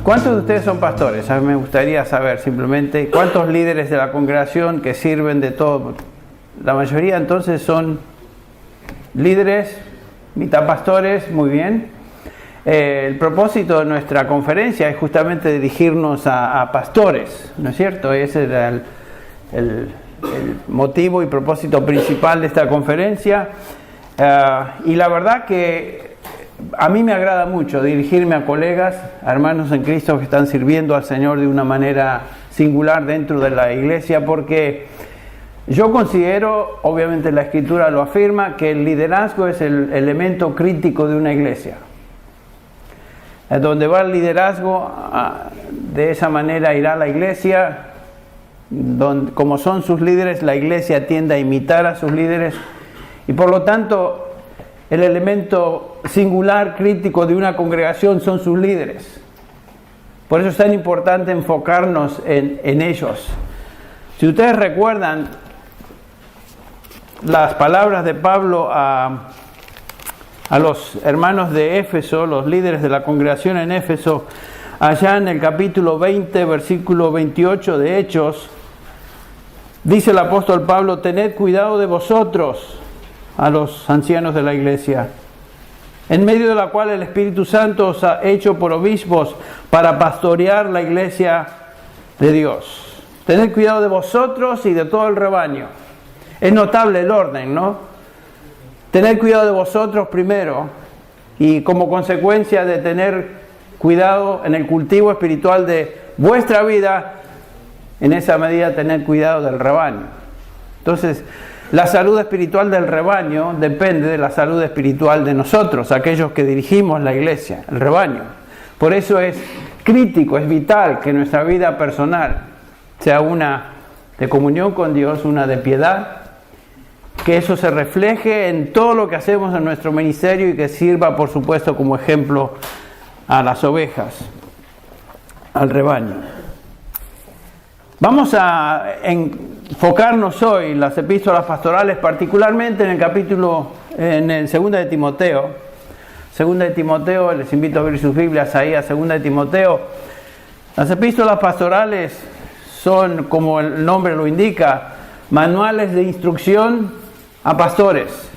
¿Cuántos de ustedes son pastores? A mí me gustaría saber simplemente cuántos líderes de la congregación que sirven de todo. La mayoría entonces son líderes, mitad pastores, muy bien. El propósito de nuestra conferencia es justamente dirigirnos a pastores, ¿no es cierto? Ese era el motivo y propósito principal de esta conferencia. Y la verdad que a mí me agrada mucho dirigirme a colegas, a hermanos en Cristo que están sirviendo al Señor de una manera singular dentro de la iglesia, porque yo considero, obviamente la Escritura lo afirma, que el liderazgo es el elemento crítico de una iglesia. Donde va el liderazgo, de esa manera irá la iglesia. Como son sus líderes, la iglesia tiende a imitar a sus líderes, y por lo tanto el elemento singular crítico de una congregación son sus líderes. Por eso es tan importante enfocarnos en ellos. Si ustedes recuerdan las palabras de Pablo a los hermanos de Éfeso, los líderes de la congregación en Éfeso, allá en el capítulo 20, versículo 28 de Hechos, dice el apóstol Pablo: tened cuidado de vosotros, a los ancianos de la iglesia, en medio de la cual el Espíritu Santo os ha hecho por obispos para pastorear la iglesia de Dios. Tened cuidado de vosotros y de todo el rebaño. Es notable el orden, ¿no? Tened cuidado de vosotros primero, y como consecuencia de tener cuidado en el cultivo espiritual de vuestra vida, en esa medida tened cuidado del rebaño. Entonces, la salud espiritual del rebaño depende de la salud espiritual de nosotros, aquellos que dirigimos la iglesia, el rebaño. Por eso es crítico, es vital que nuestra vida personal sea una de comunión con Dios, una de piedad, que eso se refleje en todo lo que hacemos en nuestro ministerio y que sirva, por supuesto, como ejemplo a las ovejas, al rebaño. Vamos a enfocarnos hoy en las epístolas pastorales, particularmente en el 2 de Timoteo. 2 de Timoteo, les invito a abrir sus Biblias ahí a 2 de Timoteo. Las epístolas pastorales son, como el nombre lo indica, manuales de instrucción a pastores.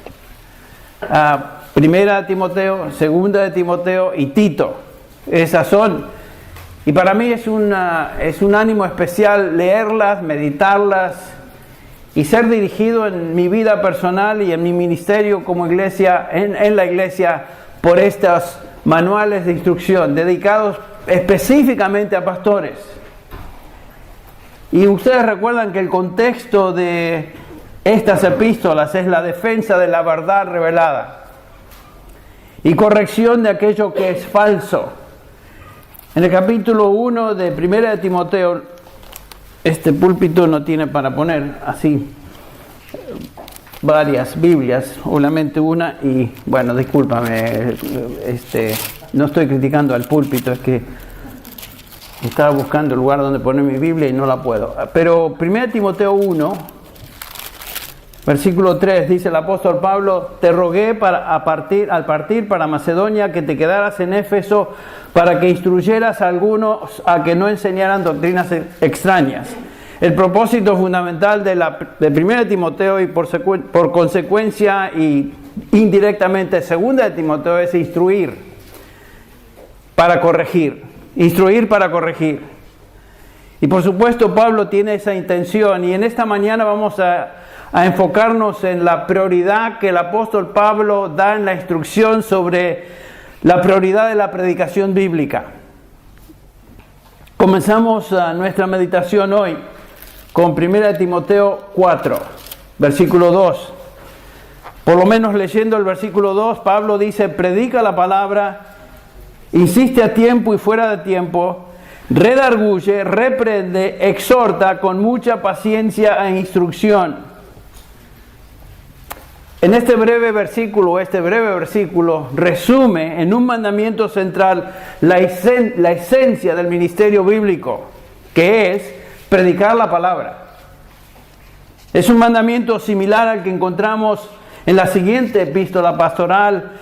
1 de Timoteo, 2 de Timoteo y Tito. Esas son. Y para mí es un ánimo especial leerlas, meditarlas y ser dirigido en mi vida personal y en mi ministerio como iglesia, en la iglesia, por estos manuales de instrucción dedicados específicamente a pastores. Y ustedes recuerdan que el contexto de estas epístolas es la defensa de la verdad revelada y corrección de aquello que es falso. En el capítulo 1 de 1 de Timoteo, este púlpito no tiene para poner así varias Biblias, solamente una, y bueno, discúlpame, no estoy criticando al púlpito, es que estaba buscando el lugar donde poner mi Biblia y no la puedo. Pero 1 de Timoteo 1, versículo 3, dice el apóstol Pablo: te rogué al partir para Macedonia que te quedaras en Éfeso para que instruyeras a algunos a que no enseñaran doctrinas extrañas. El propósito fundamental de 1 de Timoteo y por consecuencia y indirectamente 2 de Timoteo es instruir para corregir. Instruir para corregir. Y por supuesto Pablo tiene esa intención, y en esta mañana vamos a enfocarnos en la prioridad que el apóstol Pablo da en la instrucción sobre la prioridad de la predicación bíblica. Comenzamos nuestra meditación hoy con 1 Timoteo 4, versículo 2. Por lo menos leyendo el versículo 2, Pablo dice: predica la palabra, insiste a tiempo y fuera de tiempo, redarguye, reprende, exhorta con mucha paciencia e instrucción. En este breve versículo resume en un mandamiento central la esencia del ministerio bíblico, que es predicar la palabra. Es un mandamiento similar al que encontramos en la siguiente epístola pastoral,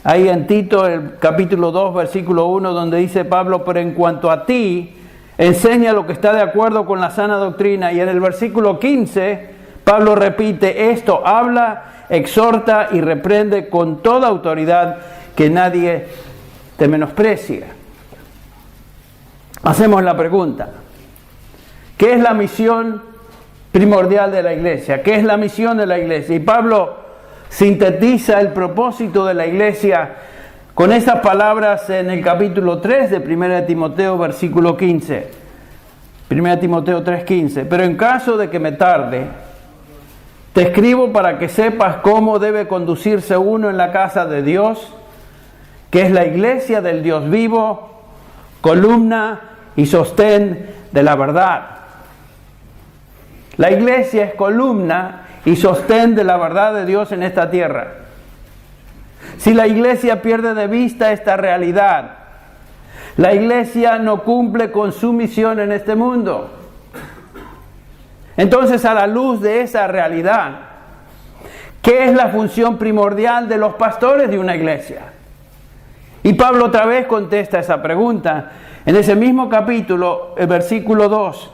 ahí en Tito, el capítulo 2, versículo 1, donde dice Pablo, pero en cuanto a ti, enseña lo que está de acuerdo con la sana doctrina. Y en el versículo 15, Pablo repite esto, habla, exhorta y reprende con toda autoridad, que nadie te menosprecie. Hacemos la pregunta, ¿qué es la misión primordial de la iglesia? ¿Qué es la misión de la iglesia? Y Pablo sintetiza el propósito de la iglesia con estas palabras en el capítulo 3 de 1 Timoteo, versículo 15. 1 Timoteo 3:15. Pero en caso de que me tarde, te escribo para que sepas cómo debe conducirse uno en la casa de Dios, que es la iglesia del Dios vivo, columna y sostén de la verdad. La iglesia es columna y sostén de la verdad de Dios en esta tierra. Si la iglesia pierde de vista esta realidad, la iglesia no cumple con su misión en este mundo. Entonces, a la luz de esa realidad, ¿qué es la función primordial de los pastores de una iglesia? Y Pablo otra vez contesta esa pregunta en ese mismo capítulo, el versículo 2,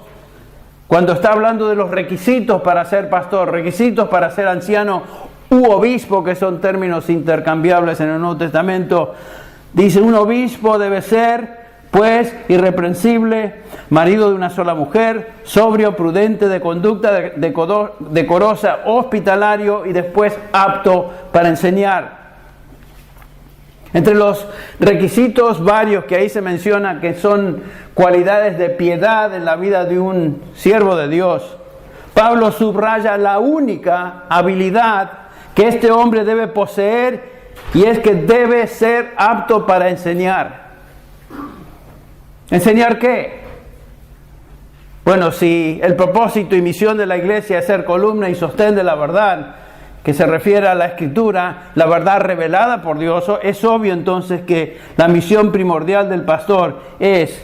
cuando está hablando de los requisitos para ser pastor, requisitos para ser anciano u obispo, que son términos intercambiables en el Nuevo Testamento. Dice, un obispo debe ser, pues, irreprensible, marido de una sola mujer, sobrio, prudente, de conducta decorosa, hospitalario y después apto para enseñar. Entre los requisitos varios que ahí se menciona, que son cualidades de piedad en la vida de un siervo de Dios, Pablo subraya la única habilidad que este hombre debe poseer, y es que debe ser apto para enseñar. ¿Enseñar qué? Bueno, si el propósito y misión de la iglesia es ser columna y sostén de la verdad, que se refiere a la Escritura, la verdad revelada por Dios, es obvio entonces que la misión primordial del pastor es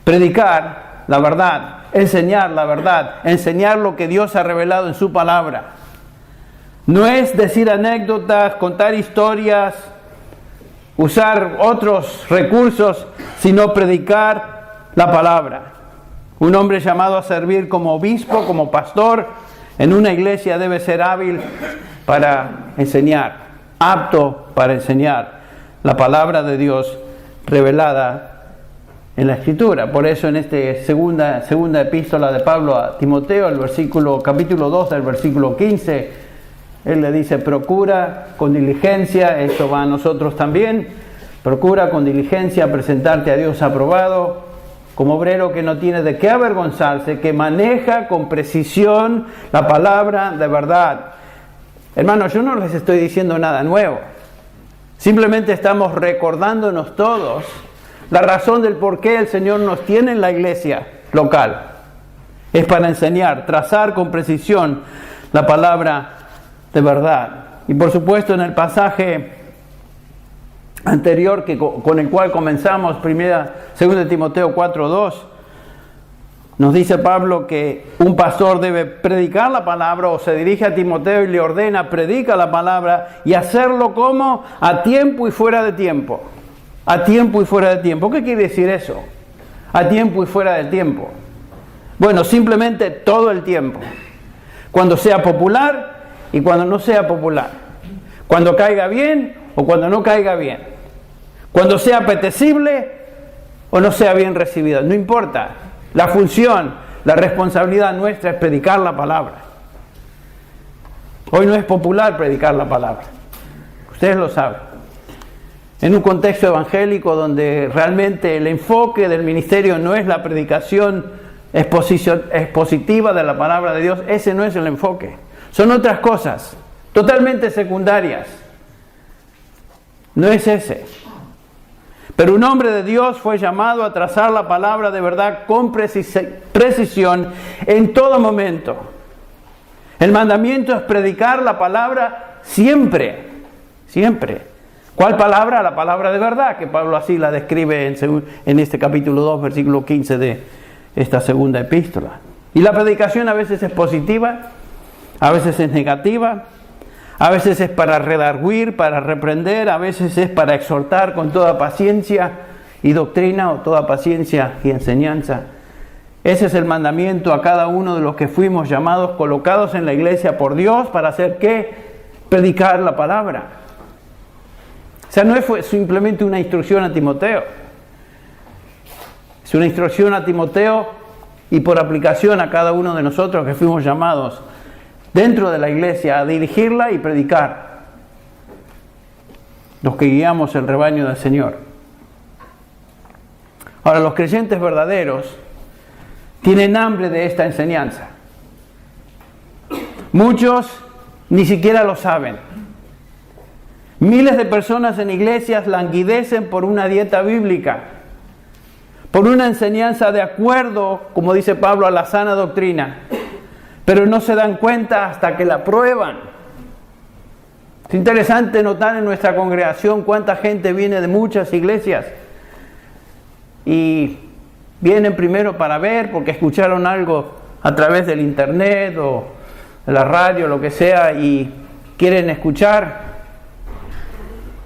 predicar la verdad, enseñar la verdad, enseñar lo que Dios ha revelado en su palabra. No es decir anécdotas, contar historias, usar otros recursos, sino predicar la palabra. Un hombre llamado a servir como obispo, como pastor, en una iglesia debe ser hábil para enseñar, apto para enseñar la palabra de Dios revelada en la Escritura. Por eso en esta segunda epístola de Pablo a Timoteo, capítulo 2 del versículo 15, él le dice, procura con diligencia, esto va a nosotros también, procura con diligencia presentarte a Dios aprobado, como obrero que no tiene de qué avergonzarse, que maneja con precisión la palabra de verdad. Hermanos, yo no les estoy diciendo nada nuevo. Simplemente estamos recordándonos todos la razón del por qué el Señor nos tiene en la iglesia local. Es para enseñar, trazar con precisión la palabra de verdad. Y por supuesto en el pasaje anterior con el cual comenzamos, 2 Timoteo 4:2, nos dice Pablo que un pastor debe predicar la palabra, o se dirige a Timoteo y le ordena, predica la palabra, y hacerlo como a tiempo y fuera de tiempo. A tiempo y fuera de tiempo. ¿Qué quiere decir eso? A tiempo y fuera de tiempo. Bueno, simplemente todo el tiempo. Cuando sea popular y cuando no sea popular. Cuando caiga bien o cuando no caiga bien. Cuando sea apetecible o no sea bien recibida. No importa. La función, la responsabilidad nuestra es predicar la palabra. Hoy no es popular predicar la palabra. Ustedes lo saben. En un contexto evangélico donde realmente el enfoque del ministerio no es la predicación expositiva de la palabra de Dios, ese no es el enfoque. Son otras cosas, totalmente secundarias. No es ese. Pero un hombre de Dios fue llamado a trazar la palabra de verdad con precisión en todo momento. El mandamiento es predicar la palabra siempre, siempre. ¿Cuál palabra? La palabra de verdad, que Pablo así la describe en este capítulo 2, versículo 15 de esta segunda epístola. Y la predicación a veces es positiva, a veces es negativa, A veces es para redarguir, para reprender, a veces es para exhortar con toda paciencia y doctrina, o toda paciencia y enseñanza. Ese es el mandamiento a cada uno de los que fuimos llamados, colocados en la iglesia por Dios, para hacer ¿qué? Predicar la palabra. O sea, no fue simplemente una instrucción a Timoteo. Es una instrucción a Timoteo y por aplicación a cada uno de nosotros que fuimos llamados dentro de la iglesia a dirigirla y predicar, los que guiamos el rebaño del Señor. Ahora, los creyentes verdaderos tienen hambre de esta enseñanza. Muchos ni siquiera lo saben. Miles de personas en iglesias languidecen por una dieta bíblica, por una enseñanza de acuerdo, como dice Pablo, a la sana doctrina, pero no se dan cuenta hasta que la prueban. Es interesante notar en nuestra congregación cuánta gente viene de muchas iglesias y vienen primero para ver porque escucharon algo a través del internet o de la radio, lo que sea, y quieren escuchar.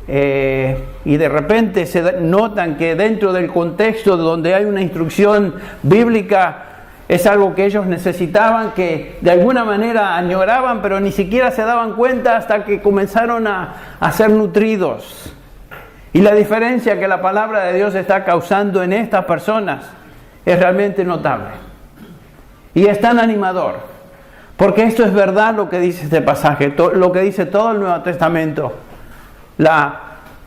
Y de repente se notan que dentro del contexto donde hay una instrucción bíblica es algo que ellos necesitaban, que de alguna manera añoraban, pero ni siquiera se daban cuenta hasta que comenzaron a ser nutridos. Y la diferencia que la palabra de Dios está causando en estas personas es realmente notable. Y es tan animador, porque esto es verdad lo que dice este pasaje, lo que dice todo el Nuevo Testamento. La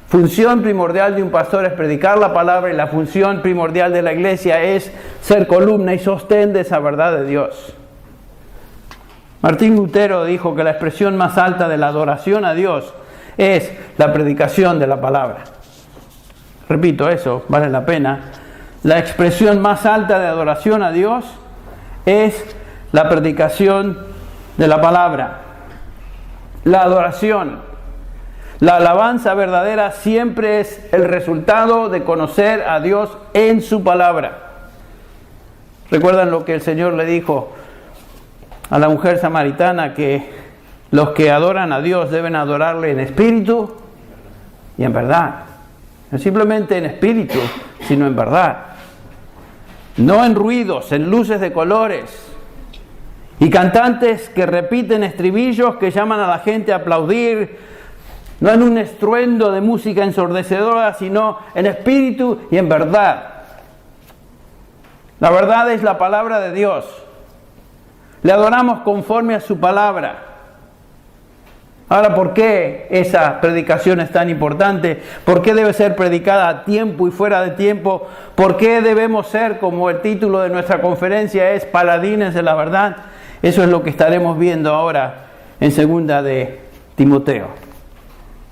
función primordial de un pastor es predicar la palabra y la función primordial de la iglesia es ser columna y sostén de esa verdad de Dios. Martín Lutero dijo que la expresión más alta de la adoración a Dios es la predicación de la palabra. Repito, eso vale la pena. La expresión más alta de adoración a Dios es la predicación de la palabra. La adoración, la alabanza verdadera siempre es el resultado de conocer a Dios en su palabra. ¿Recuerdan lo que el Señor le dijo a la mujer samaritana? Que los que adoran a Dios deben adorarle en espíritu y en verdad. No simplemente en espíritu, sino en verdad. No en ruidos, en luces de colores. Y cantantes que repiten estribillos que llaman a la gente a aplaudir, no en un estruendo de música ensordecedora, sino en espíritu y en verdad. La verdad es la palabra de Dios. Le adoramos conforme a su palabra. Ahora, ¿por qué esa predicación es tan importante? ¿Por qué debe ser predicada a tiempo y fuera de tiempo? ¿Por qué debemos ser, como el título de nuestra conferencia es, paladines de la verdad? Eso es lo que estaremos viendo ahora en 2 de Timoteo.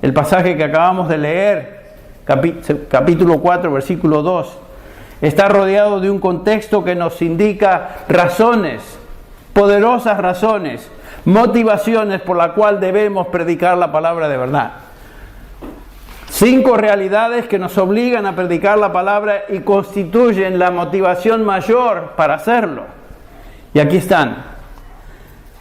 El pasaje que acabamos de leer, capítulo 4, versículo 2, está rodeado de un contexto que nos indica razones, poderosas razones, motivaciones por la cual debemos predicar la palabra de verdad. 5 realidades que nos obligan a predicar la palabra y constituyen la motivación mayor para hacerlo. Y aquí están.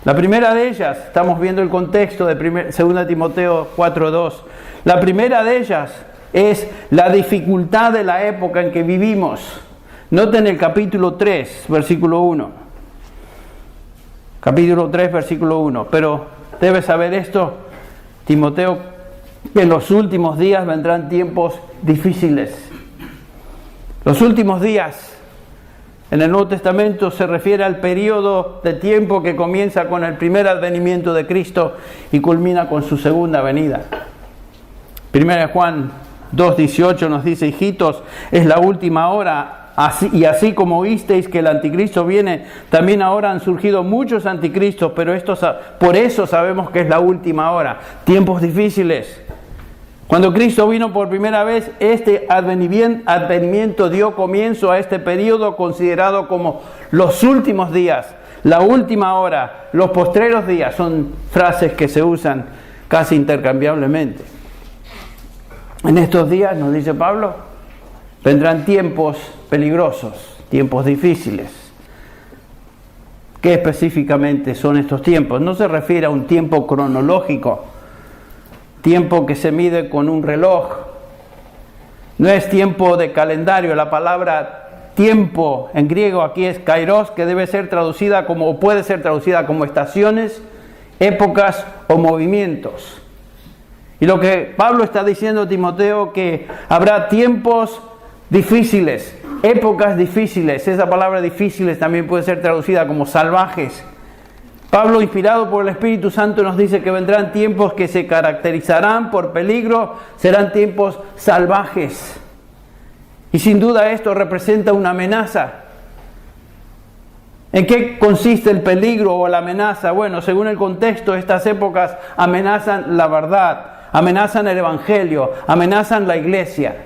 La primera de ellas, estamos viendo el contexto de 2 Timoteo 4:2. La primera de ellas es la dificultad de la época en que vivimos. Noten el capítulo 3, versículo 1. Capítulo 3, versículo 1. Pero debes saber esto, Timoteo, que en los últimos días vendrán tiempos difíciles. Los últimos días en el Nuevo Testamento se refiere al periodo de tiempo que comienza con el primer advenimiento de Cristo y culmina con su segunda venida. 1 Juan 2:18 nos dice: hijitos, es la última hora, así como oísteis que el anticristo viene, también ahora han surgido muchos anticristos, pero por eso sabemos que es la última hora, tiempos difíciles. Cuando Cristo vino por primera vez, este advenimiento dio comienzo a este periodo considerado como los últimos días, la última hora, los postreros días. Son frases que se usan casi intercambiablemente. En estos días, nos dice Pablo, vendrán tiempos peligrosos, tiempos difíciles. ¿Qué específicamente son estos tiempos? No se refiere a un tiempo cronológico, tiempo que se mide con un reloj. No es tiempo de calendario. La palabra tiempo en griego aquí es kairos, que debe ser traducida como, o puede ser traducida como estaciones, épocas o movimientos. Y lo que Pablo está diciendo a Timoteo, que habrá tiempos difíciles, épocas difíciles. Esa palabra difíciles también puede ser traducida como salvajes. Pablo, inspirado por el Espíritu Santo, nos dice que vendrán tiempos que se caracterizarán por peligro, serán tiempos salvajes. Y sin duda esto representa una amenaza. ¿En qué consiste el peligro o la amenaza? Bueno, según el contexto, estas épocas amenazan la verdad, amenazan el Evangelio, amenazan la iglesia.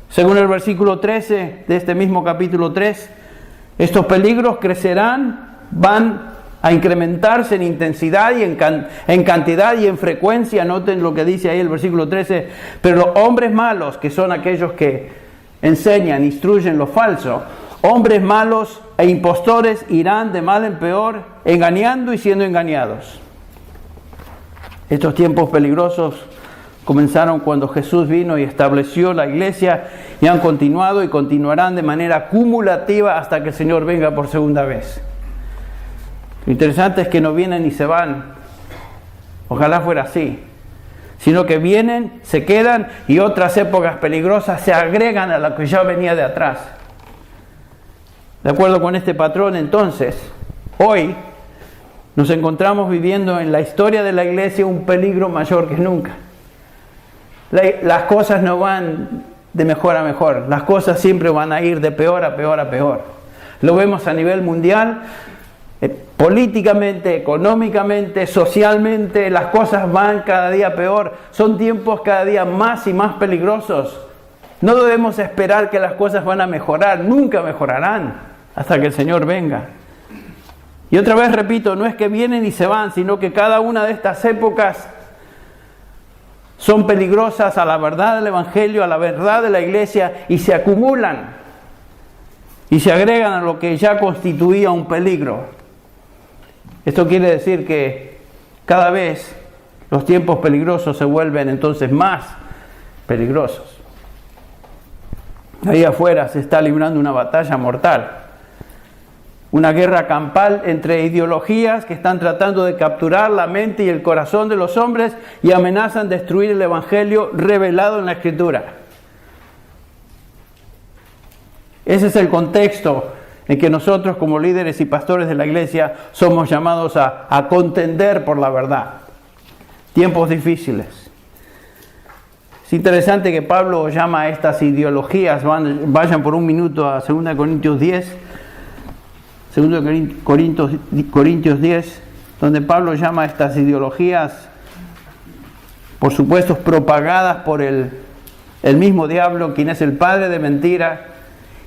Según el versículo 13 de este mismo capítulo 3, estos peligros crecerán, van a incrementarse en intensidad y en cantidad y en frecuencia. Noten lo que dice ahí el versículo 13. Pero los hombres malos, que son aquellos que enseñan, instruyen lo falso, hombres malos e impostores irán de mal en peor, engañando y siendo engañados. Estos tiempos peligrosos comenzaron cuando Jesús vino y estableció la iglesia, y han continuado y continuarán de manera acumulativa hasta que el Señor venga por segunda vez. Lo interesante es que no vienen y se van. Ojalá fuera así. Sino que vienen, se quedan y otras épocas peligrosas se agregan a la que ya venía de atrás. De acuerdo con este patrón, entonces, hoy nos encontramos viviendo en la historia de la iglesia un peligro mayor que nunca. Las cosas no van de mejor a mejor. Las cosas siempre van a ir de peor a peor a peor. Lo vemos a nivel mundial. Políticamente, económicamente, socialmente, las cosas van cada día peor. Son tiempos cada día más y más peligrosos. No debemos esperar que las cosas van a mejorar. Nunca mejorarán hasta que el Señor venga. Y otra vez repito, no es que vienen y se van, sino que cada una de estas épocas son peligrosas a la verdad del Evangelio, a la verdad de la iglesia, y se acumulan y se agregan a lo que ya constituía un peligro. Esto quiere decir que cada vez los tiempos peligrosos se vuelven entonces más peligrosos. Ahí afuera se está librando una batalla mortal, una guerra campal entre ideologías que están tratando de capturar la mente y el corazón de los hombres y amenazan destruir el Evangelio revelado en la Escritura. Ese es el contexto en que nosotros, como líderes y pastores de la iglesia, somos llamados a contender por la verdad. Tiempos difíciles. Es interesante que Pablo llama a estas ideologías, vayan por un minuto a 2 Corintios 10, 2 Corintios 10, donde Pablo llama a estas ideologías, por supuesto, propagadas por el mismo diablo, quien es el padre de mentira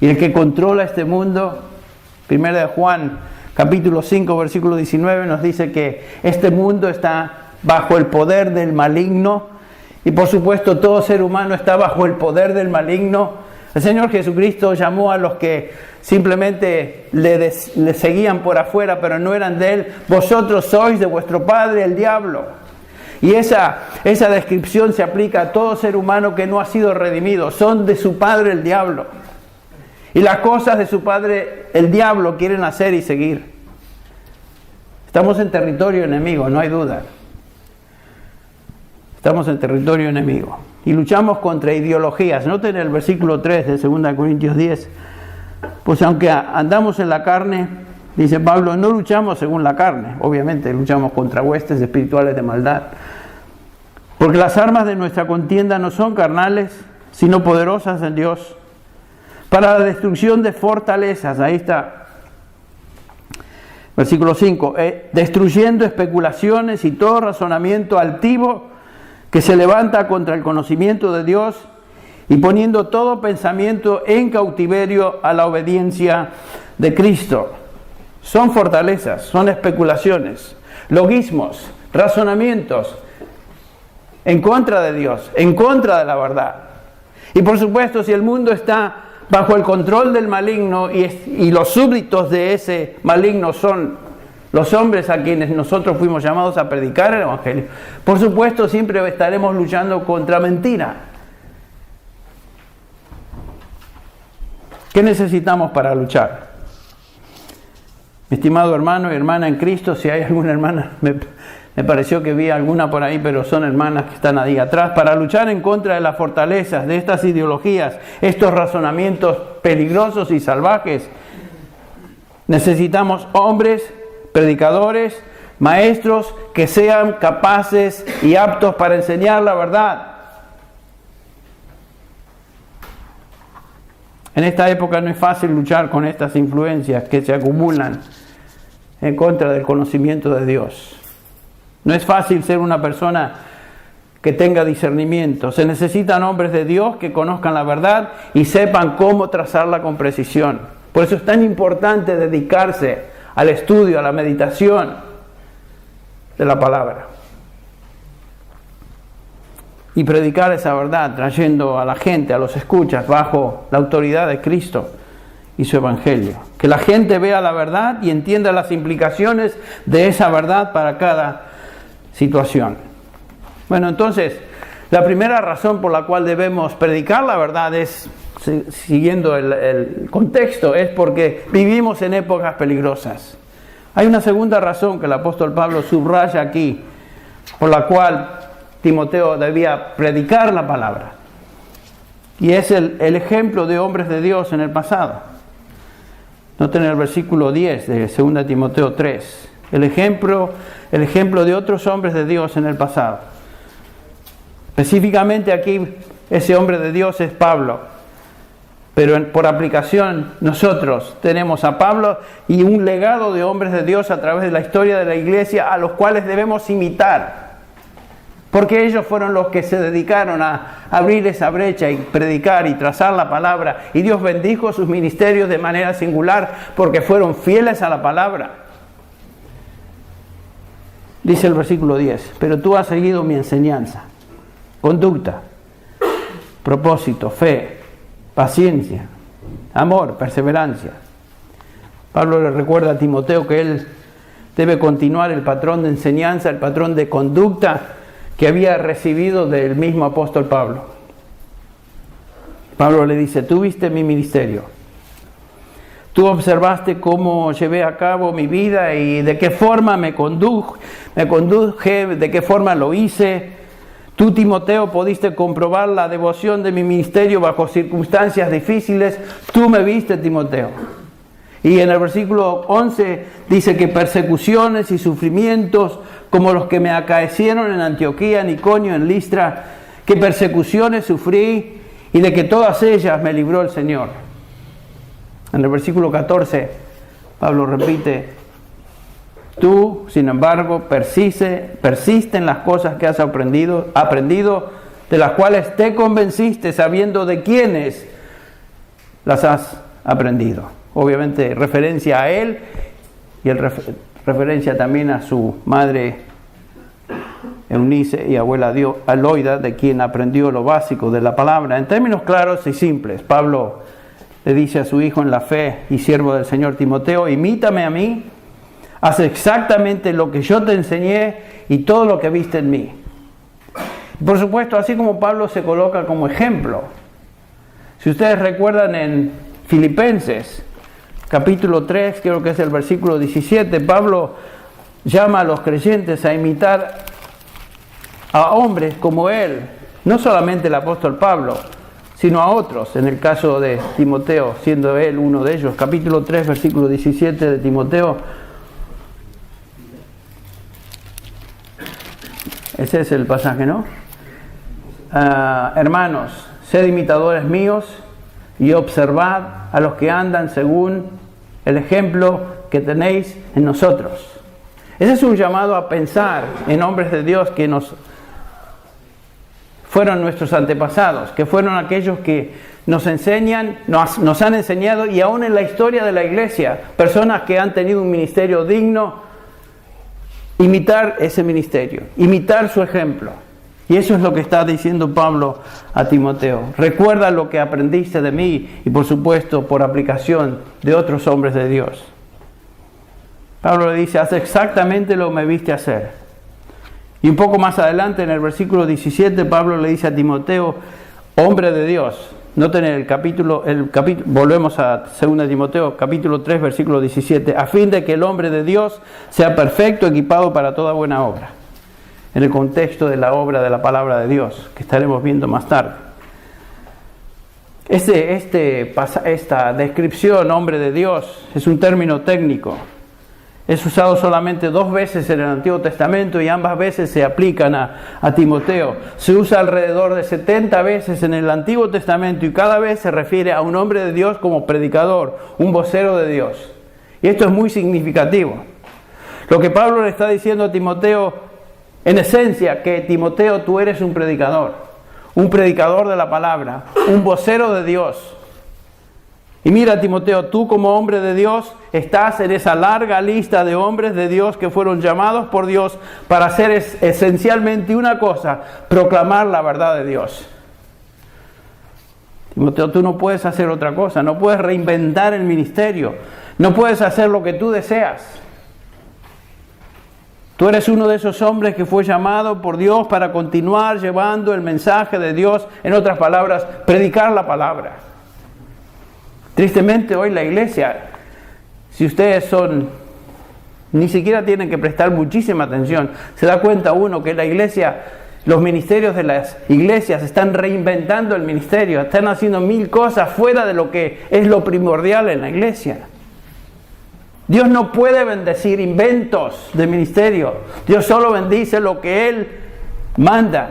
y el que controla este mundo. Primera de Juan, capítulo 5, versículo 19, nos dice que este mundo está bajo el poder del maligno, y por supuesto todo ser humano está bajo el poder del maligno. El Señor Jesucristo llamó a los que simplemente le seguían por afuera, pero no eran de Él: vosotros sois de vuestro padre el diablo. Y esa descripción se aplica a todo ser humano que no ha sido redimido. Son de su padre el diablo. Y las cosas de su padre, el diablo, quieren hacer y seguir. Estamos en territorio enemigo, no hay duda. Estamos en territorio enemigo. Y luchamos contra ideologías. Noten el versículo 3 de 2 Corintios 10. Pues aunque andamos en la carne, dice Pablo, no luchamos según la carne. Obviamente luchamos contra huestes espirituales de maldad. Porque las armas de nuestra contienda no son carnales, sino poderosas en Dios, para la destrucción de fortalezas. Ahí está. Versículo 5. Destruyendo especulaciones y todo razonamiento altivo que se levanta contra el conocimiento de Dios, y poniendo todo pensamiento en cautiverio a la obediencia de Cristo. Son fortalezas, son especulaciones, logismos, razonamientos en contra de Dios, en contra de la verdad. Y por supuesto, si el mundo está bajo el control del maligno y los súbditos de ese maligno son los hombres a quienes nosotros fuimos llamados a predicar el Evangelio. Por supuesto, siempre estaremos luchando contra mentira. ¿Qué necesitamos para luchar? Mi estimado hermano y hermana en Cristo, si hay alguna hermana, me pareció que vi alguna por ahí, pero son hermanas que están ahí atrás, para luchar en contra de las fortalezas, de estas ideologías, estos razonamientos peligrosos y salvajes, necesitamos hombres, predicadores, maestros que sean capaces y aptos para enseñar la verdad. En esta época no es fácil luchar con estas influencias que se acumulan en contra del conocimiento de Dios. No es fácil ser una persona que tenga discernimiento. Se necesitan hombres de Dios que conozcan la verdad y sepan cómo trazarla con precisión. Por eso es tan importante dedicarse al estudio, a la meditación de la palabra. Y predicar esa verdad, trayendo a la gente, a los escuchas, bajo la autoridad de Cristo y su Evangelio. Que la gente vea la verdad y entienda las implicaciones de esa verdad para cada situación. Bueno, entonces, la primera razón por la cual debemos predicar la verdad es, siguiendo el contexto, es porque vivimos en épocas peligrosas. Hay una segunda razón que el apóstol Pablo subraya aquí, por la cual Timoteo debía predicar la palabra. Y es el ejemplo de hombres de Dios en el pasado. Noten el versículo 10 de 2 Timoteo 3. El ejemplo de otros hombres de Dios en el pasado. Específicamente aquí, ese hombre de Dios es Pablo. Pero por aplicación, nosotros tenemos a Pablo y un legado de hombres de Dios a través de la historia de la iglesia a los cuales debemos imitar. Porque ellos fueron los que se dedicaron a abrir esa brecha y predicar y trazar la palabra. Y Dios bendijo sus ministerios de manera singular porque fueron fieles a la palabra. Dice el versículo 10, pero tú has seguido mi enseñanza, conducta, propósito, fe, paciencia, amor, perseverancia. Pablo le recuerda a Timoteo que él debe continuar el patrón de enseñanza, el patrón de conducta que había recibido del mismo apóstol Pablo. Pablo le dice, tú viste mi ministerio, tú observaste cómo llevé a cabo mi vida y de qué forma me conduje, de qué forma lo hice. Tú, Timoteo, pudiste comprobar la devoción de mi ministerio bajo circunstancias difíciles. Tú me viste, Timoteo. Y en el versículo 11 dice que persecuciones y sufrimientos como los que me acaecieron en Antioquía, en Iconio, en Listra, que persecuciones sufrí y de que todas ellas me libró el Señor. En el versículo 14, Pablo repite, tú, sin embargo, persiste en las cosas que has aprendido, de las cuales te convenciste sabiendo de quiénes las has aprendido. Obviamente referencia a él y referencia también a su madre Eunice y abuela Aloida, de quien aprendió lo básico de la palabra. En términos claros y simples, Pablo le dice a su hijo en la fe y siervo del Señor Timoteo, imítame a mí, haz exactamente lo que yo te enseñé y todo lo que viste en mí. Por supuesto, así como Pablo se coloca como ejemplo. Si ustedes recuerdan en Filipenses, capítulo 3, creo que es el versículo 17, Pablo llama a los creyentes a imitar a hombres como él, no solamente el apóstol Pablo, sino a otros, en el caso de Timoteo, siendo él uno de ellos. Capítulo 3, versículo 17 de Timoteo. Ese es el pasaje, ¿no? Hermanos, sed imitadores míos y observad a los que andan según el ejemplo que tenéis en nosotros. Ese es un llamado a pensar en hombres de Dios que fueron nuestros antepasados, que fueron aquellos que nos enseñan, nos han enseñado, y aún en la historia de la iglesia, personas que han tenido un ministerio digno, imitar ese ministerio, imitar su ejemplo. Y eso es lo que está diciendo Pablo a Timoteo. Recuerda lo que aprendiste de mí y, por supuesto, por aplicación de otros hombres de Dios. Pablo le dice, haz exactamente lo que me viste hacer. Y un poco más adelante, en el versículo 17, Pablo le dice a Timoteo, hombre de Dios. Noten el capítulo, volvemos a 2 Timoteo, capítulo 3, versículo 17, a fin de que el hombre de Dios sea perfecto, equipado para toda buena obra. En el contexto de la obra de la palabra de Dios, que estaremos viendo más tarde. Esta descripción, hombre de Dios, es un término técnico. Es usado solamente 2 veces en el Antiguo Testamento y ambas veces se aplican a Timoteo. Se usa alrededor de 70 veces en el Antiguo Testamento y cada vez se refiere a un hombre de Dios como predicador, un vocero de Dios. Y esto es muy significativo. Lo que Pablo le está diciendo a Timoteo, en esencia, que Timoteo, tú eres un predicador de la palabra, un vocero de Dios. Y mira, Timoteo, tú como hombre de Dios estás en esa larga lista de hombres de Dios que fueron llamados por Dios para hacer esencialmente una cosa, proclamar la verdad de Dios. Timoteo, tú no puedes hacer otra cosa, no puedes reinventar el ministerio, no puedes hacer lo que tú deseas. Tú eres uno de esos hombres que fue llamado por Dios para continuar llevando el mensaje de Dios, en otras palabras, predicar la palabra. Tristemente hoy la iglesia, si ustedes ni siquiera tienen que prestar muchísima atención, se da cuenta uno que la iglesia, los ministerios de las iglesias están reinventando el ministerio, están haciendo 1000 cosas fuera de lo que es lo primordial en la iglesia. Dios no puede bendecir inventos de ministerio. Dios solo bendice lo que Él manda.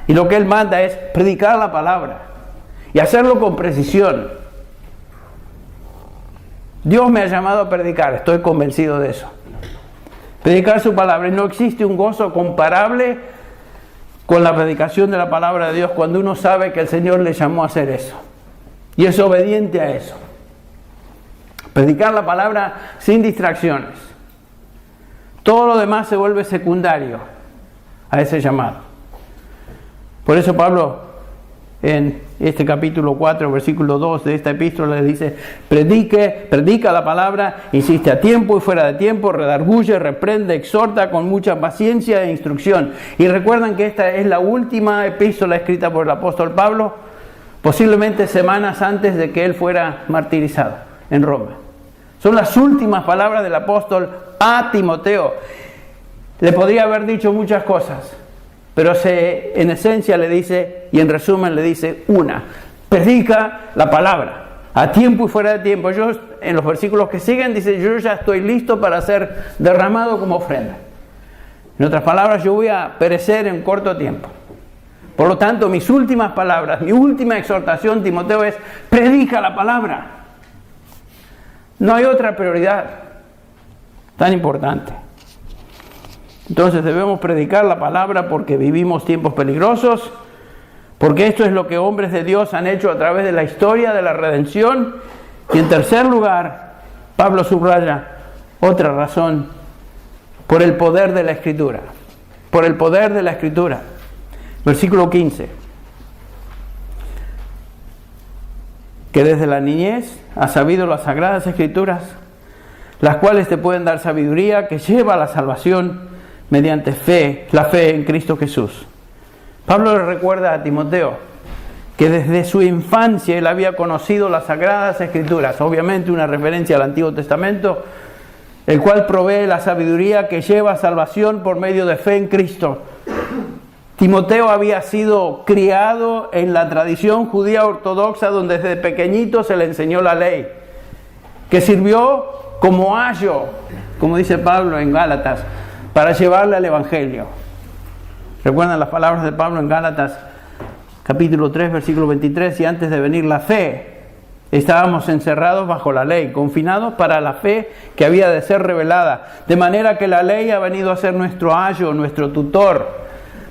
Y lo que Él manda es predicar la palabra y hacerlo con precisión. Dios me ha llamado a predicar, estoy convencido de eso. Predicar su palabra. Y no existe un gozo comparable con la predicación de la palabra de Dios cuando uno sabe que el Señor le llamó a hacer eso. Y es obediente a eso. Predicar la palabra sin distracciones. Todo lo demás se vuelve secundario a ese llamado. Por eso Pablo en este capítulo 4, versículo 2 de esta epístola le dice, predica la palabra, insiste a tiempo y fuera de tiempo, redarguye, reprende, exhorta con mucha paciencia e instrucción. Y recuerdan que esta es la última epístola escrita por el apóstol Pablo, posiblemente semanas antes de que él fuera martirizado en Roma. Son las últimas palabras del apóstol a Timoteo. Le podría haber dicho muchas cosas, pero en esencia le dice, y en resumen le dice predica la palabra, a tiempo y fuera de tiempo. En los versículos que siguen dice, yo ya estoy listo para ser derramado como ofrenda. En otras palabras, yo voy a perecer en corto tiempo. Por lo tanto, mis últimas palabras, mi última exhortación, Timoteo, es predica la palabra. No hay otra prioridad tan importante. Entonces debemos predicar la palabra porque vivimos tiempos peligrosos, porque esto es lo que hombres de Dios han hecho a través de la historia de la redención. Y en tercer lugar, Pablo subraya otra razón, por el poder de la Escritura. Por el poder de la Escritura. Versículo 15. Que desde la niñez has sabido las sagradas Escrituras, las cuales te pueden dar sabiduría que lleva a la salvación mediante la fe en Cristo Jesús. Pablo le recuerda a Timoteo que desde su infancia él había conocido las sagradas Escrituras, obviamente una referencia al Antiguo Testamento, el cual provee la sabiduría que lleva a salvación por medio de fe en Cristo. Timoteo había sido criado en la tradición judía ortodoxa, donde desde pequeñito se le enseñó la ley, que sirvió como ayo, como dice Pablo en Gálatas, para llevarle al Evangelio. ¿Recuerdan las palabras de Pablo en Gálatas, capítulo 3, versículo 23? Y antes de venir la fe, estábamos encerrados bajo la ley, confinados para la fe que había de ser revelada. De manera que la ley ha venido a ser nuestro ayo, nuestro tutor,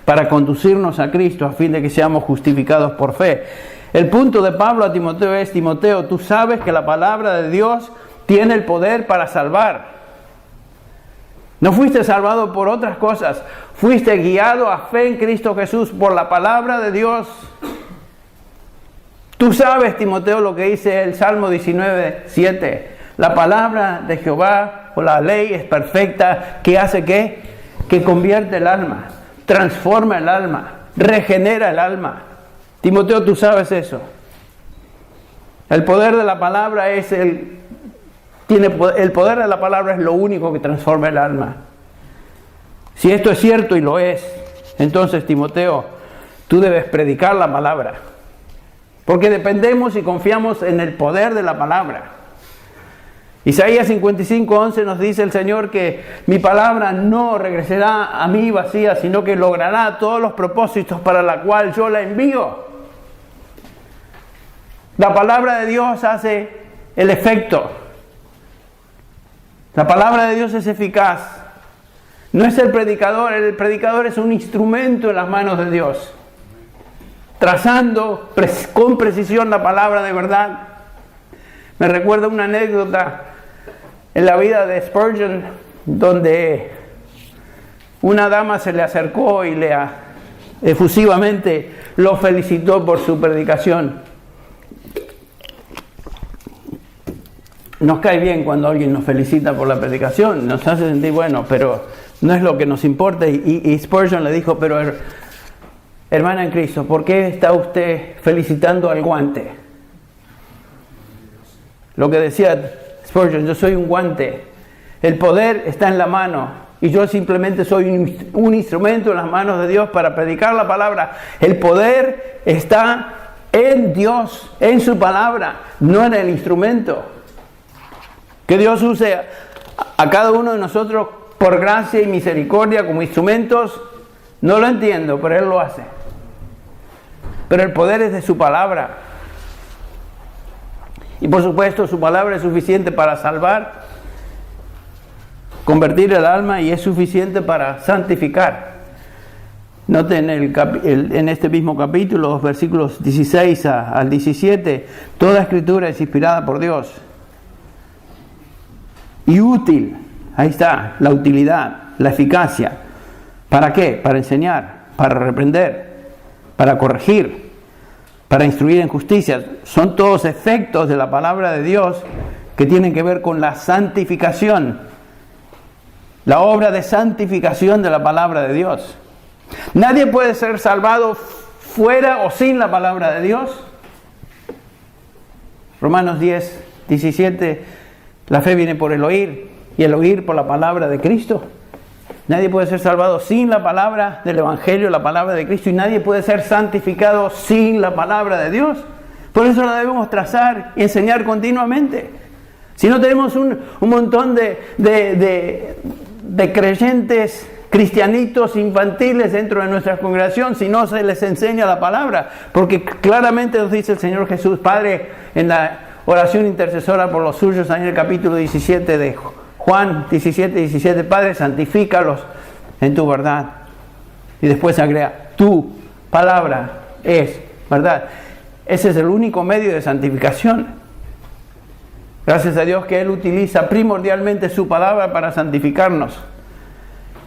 para conducirnos a Cristo, a fin de que seamos justificados por fe. El punto de Pablo a Timoteo es, Timoteo, tú sabes que la palabra de Dios tiene el poder para salvar. No fuiste salvado por otras cosas, fuiste guiado a fe en Cristo Jesús por la palabra de Dios. Tú sabes, Timoteo, lo que dice el Salmo 19:7. La palabra de Jehová o la ley es perfecta, que hace ¿qué? Que convierte el alma, transforma el alma, regenera el alma. Timoteo, tú sabes eso. El poder de la palabra el poder de la palabra es lo único que transforma el alma. Si esto es cierto y lo es, entonces Timoteo, tú debes predicar la palabra. Porque dependemos y confiamos en el poder de la palabra. Isaías 55:11 nos dice el Señor que mi palabra no regresará a mí vacía, sino que logrará todos los propósitos para la cual yo la envío. La palabra de Dios hace el efecto. La palabra de Dios es eficaz. No es el predicador es un instrumento en las manos de Dios, trazando con precisión la palabra de verdad. Me recuerda una anécdota en la vida de Spurgeon, donde una dama se le acercó y efusivamente lo felicitó por su predicación. Nos cae bien cuando alguien nos felicita por la predicación, nos hace sentir bueno, pero no es lo que nos importa. Y Spurgeon le dijo, pero hermana en Cristo, ¿por qué está usted felicitando al guante? Lo que decía Spurgeon, yo soy un guante, el poder está en la mano y yo simplemente soy un instrumento en las manos de Dios para predicar la palabra. El poder está en Dios, en su palabra, no en el instrumento. Que Dios use a cada uno de nosotros por gracia y misericordia como instrumentos, no lo entiendo, pero Él lo hace. Pero el poder es de su palabra. Y por supuesto su palabra es suficiente para salvar, convertir el alma, y es suficiente para santificar. Noten en este mismo capítulo, los versículos 16 al 17, toda escritura es inspirada por Dios y útil. Ahí está, la utilidad, la eficacia. ¿Para qué? Para enseñar, para reprender, para corregir, para instruir en justicia. Son todos efectos de la palabra de Dios que tienen que ver con la santificación, la obra de santificación de la palabra de Dios. Nadie puede ser salvado fuera o sin la palabra de Dios. Romanos 10:17, la fe viene por el oír y el oír por la palabra de Cristo. Nadie puede ser salvado sin la palabra del Evangelio, la palabra de Cristo, y nadie puede ser santificado sin la palabra de Dios. Por eso la debemos trazar y enseñar continuamente. Si no, tenemos un montón de creyentes cristianitos infantiles dentro de nuestra congregación, si no se les enseña la palabra, porque claramente nos dice el Señor Jesús, Padre, en la oración intercesora por los suyos, en el capítulo 17 de Juan 17, Padre, santifícalos en tu verdad. Y después agrega, tu palabra es verdad. Ese es el único medio de santificación. Gracias a Dios que Él utiliza primordialmente su palabra para santificarnos.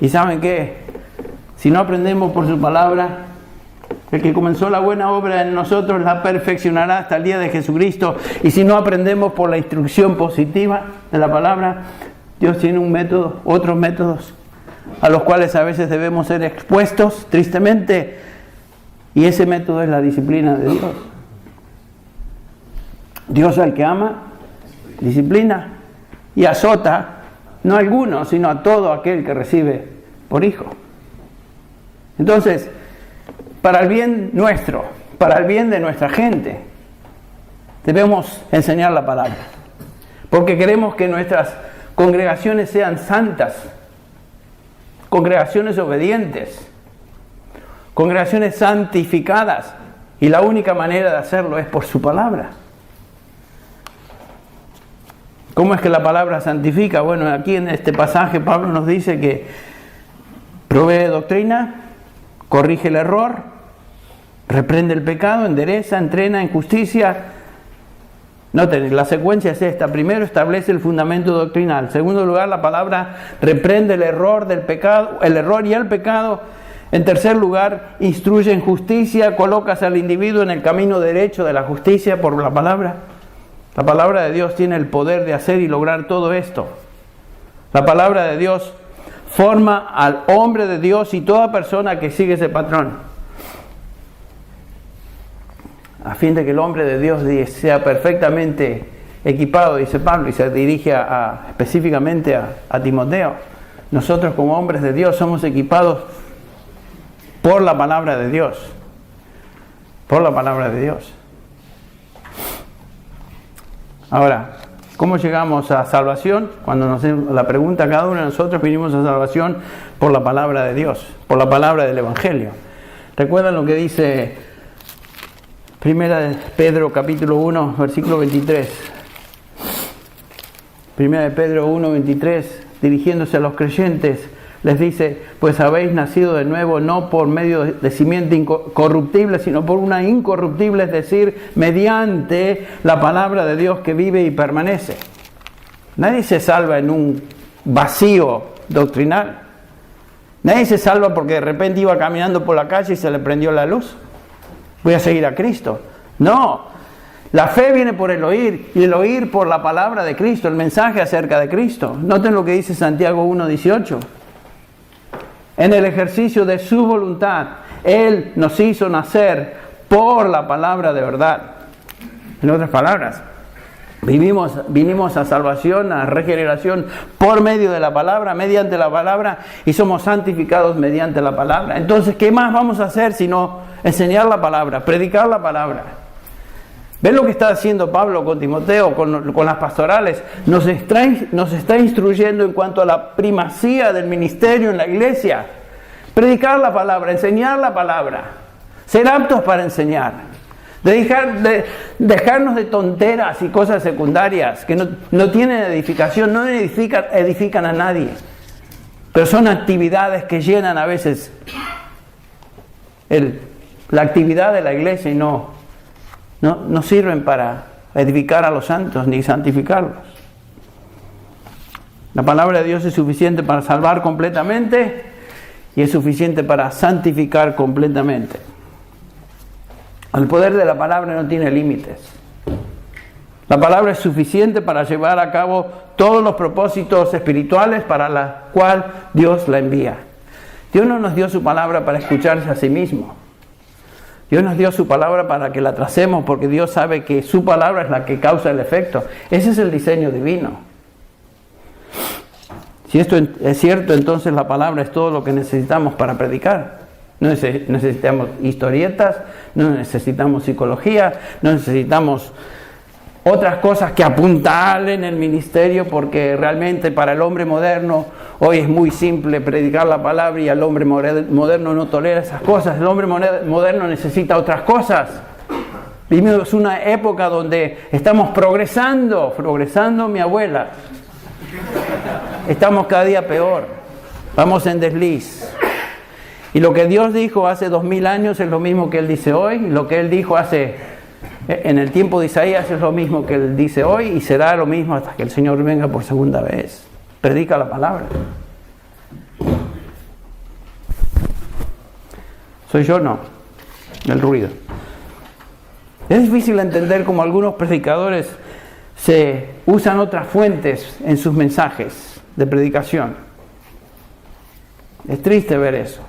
¿Y saben qué? Si no aprendemos por su palabra, el que comenzó la buena obra en nosotros la perfeccionará hasta el día de Jesucristo. Y si no aprendemos por la instrucción positiva de la palabra, Dios tiene un método, otros métodos a los cuales a veces debemos ser expuestos tristemente, y ese método es la disciplina de Dios. Dios al que ama, disciplina y azota, no a alguno, sino a todo aquel que recibe por hijo. Entonces, para el bien nuestro, para el bien de nuestra gente, debemos enseñar la palabra, porque queremos que nuestras congregaciones sean santas, congregaciones obedientes, congregaciones santificadas, y la única manera de hacerlo es por su palabra. ¿Cómo es que la palabra santifica? Bueno, aquí en este pasaje Pablo nos dice que provee doctrina, corrige el error, reprende el pecado, endereza, entrena en justicia. Noten, la secuencia es esta. Primero, establece el fundamento doctrinal. En segundo lugar, la palabra reprende el error del pecado, el error y el pecado. En tercer lugar, instruye en justicia, colocas al individuo en el camino derecho de la justicia por la palabra. La palabra de Dios tiene el poder de hacer y lograr todo esto. La palabra de Dios forma al hombre de Dios y toda persona que sigue ese patrón, a fin de que el hombre de Dios sea perfectamente equipado, dice Pablo, y se dirige específicamente a Timoteo. Nosotros como hombres de Dios somos equipados por la palabra de Dios. Por la palabra de Dios. Ahora, ¿cómo llegamos a salvación? Cuando nos hacen la pregunta, cada uno de nosotros vinimos a salvación por la palabra de Dios, por la palabra del Evangelio. ¿Recuerdan lo que dice Primera de Pedro capítulo 1, versículo 23? Primera de Pedro 1, 23, dirigiéndose a los creyentes, les dice: pues habéis nacido de nuevo, no por medio de simiente incorruptible, sino por una incorruptible, es decir, mediante la palabra de Dios que vive y permanece. Nadie se salva en un vacío doctrinal. Nadie se salva porque de repente iba caminando por la calle y se le prendió la luz. Voy a seguir a Cristo. No. La fe viene por el oír, y el oír por la palabra de Cristo, el mensaje acerca de Cristo. Noten lo que dice Santiago 1:18. En el ejercicio de su voluntad, Él nos hizo nacer por la palabra de verdad. En otras palabras, vinimos a salvación, a regeneración por medio de la palabra, mediante la palabra, y somos santificados mediante la palabra. Entonces, ¿qué más vamos a hacer sino enseñar la palabra, predicar la palabra? ¿Ven lo que está haciendo Pablo con Timoteo, con las pastorales? Nos está instruyendo en cuanto a la primacía del ministerio en la iglesia. Predicar la palabra, enseñar la palabra, ser aptos para enseñar. Dejarnos de tonteras y cosas secundarias que no tienen edificación, no edifican a nadie. Pero son actividades que llenan a veces la actividad de la iglesia y no sirven para edificar a los santos ni santificarlos. La palabra de Dios es suficiente para salvar completamente y es suficiente para santificar completamente. El poder de la palabra no tiene límites. La palabra es suficiente para llevar a cabo todos los propósitos espirituales para los cuales Dios la envía. Dios no nos dio su palabra para escucharse a sí mismo. Dios nos dio su palabra para que la tracemos, porque Dios sabe que su palabra es la que causa el efecto. Ese es el diseño divino. Si esto es cierto, entonces la palabra es todo lo que necesitamos para predicar. No necesitamos historietas, no necesitamos psicología, no necesitamos otras cosas que apuntalen el ministerio, porque realmente para el hombre moderno hoy es muy simple predicar la palabra y el hombre moderno no tolera esas cosas. El hombre moderno necesita otras cosas. Vivimos una época donde estamos progresando mi abuela. Estamos cada día peor. Vamos en desliz. Y lo que Dios dijo hace 2000 años es lo mismo que Él dice hoy. Y lo que Él dijo en el tiempo de Isaías es lo mismo que Él dice hoy, y será lo mismo hasta que el Señor venga por segunda vez. Predica la palabra. Soy yo, no. El ruido. Es difícil entender cómo algunos predicadores se usan otras fuentes en sus mensajes de predicación. Es triste ver eso.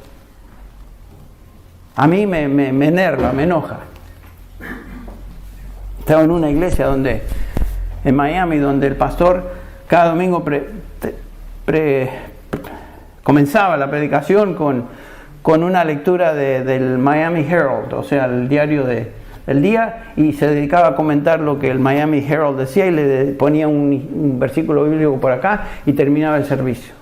A mí me enerva, me enoja. Estaba en una iglesia en Miami, donde el pastor cada domingo comenzaba la predicación con una lectura del Miami Herald, o sea, el diario del día, y se dedicaba a comentar lo que el Miami Herald decía y le ponía un versículo bíblico por acá y terminaba el servicio.